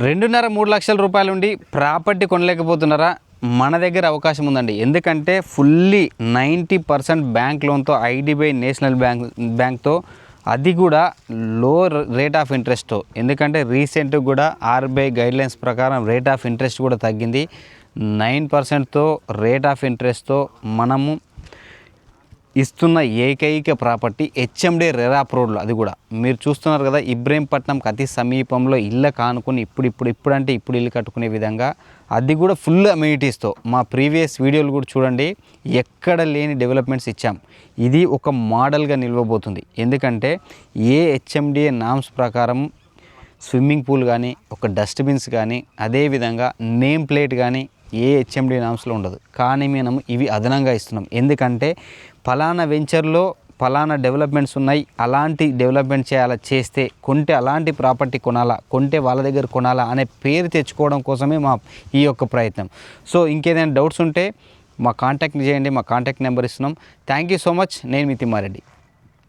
2.5-3 లక్షల రూపాయలు ఉండి ప్రాపర్టీ కొనలేకపోతున్నారా? మన దగ్గర అవకాశం ఉందండి. ఎందుకంటే ఫుల్లీ 90% బ్యాంక్ లోన్తో, ఐడిబిఐ నేషనల్ బ్యాంక్తో, అది కూడా లో రేట్ ఆఫ్ ఇంట్రెస్ట్తో. ఎందుకంటే రీసెంట్గా కూడా ఆర్బీఐ గైడ్లైన్స్ ప్రకారం రేట్ ఆఫ్ ఇంట్రెస్ట్ కూడా తగ్గింది. 9%తో రేట్ ఆఫ్ ఇంట్రెస్ట్తో మనము ఇస్తున్న ఏకైక ప్రాపర్టీ హెచ్ఎండి రెరాప్ రోడ్లో. అది కూడా మీరు చూస్తున్నారు కదా, ఇబ్రహీంపట్నంకి అతి సమీపంలో ఇళ్ళ కానుకొని ఇప్పుడు ఇల్లు కట్టుకునే విధంగా, అది కూడా ఫుల్ అమ్యూనిటీస్తో. మా ప్రీవియస్ వీడియోలు కూడా చూడండి, ఎక్కడ లేని డెవలప్మెంట్స్ ఇచ్చాం. ఇది ఒక మోడల్గా నిలవబోతుంది. ఎందుకంటే ఏ హెచ్ఎండిఏ నామ్స్ ప్రకారం స్విమ్మింగ్ పూల్ కానీ, ఒక డస్ట్బిన్స్ కానీ, అదేవిధంగా నేమ్ ప్లేట్ కానీ ఏ హెచ్ఎండి నామ్స్లో ఉండదు. కానీ మేము ఇవి అదనంగా ఇస్తున్నాం. ఎందుకంటే ఫలానా వెంచర్లో ఫలానా డెవలప్మెంట్స్ ఉన్నాయి, అలాంటి డెవలప్మెంట్ చేస్తే కొంటే అలాంటి ప్రాపర్టీ కొనాలా, కొంటే వాళ్ళ దగ్గర కొనాలా అనే పేరు తెచ్చుకోవడం కోసమే మా ఈ యొక్క ప్రయత్నం. సో ఇంకేదైనా డౌట్స్ ఉంటే మా కాంటాక్ట్ చేయండి. మా కాంటాక్ట్ నెంబర్ ఇస్తున్నాం. Thank you so much. నేను మీ తిమ్మారెడ్డి.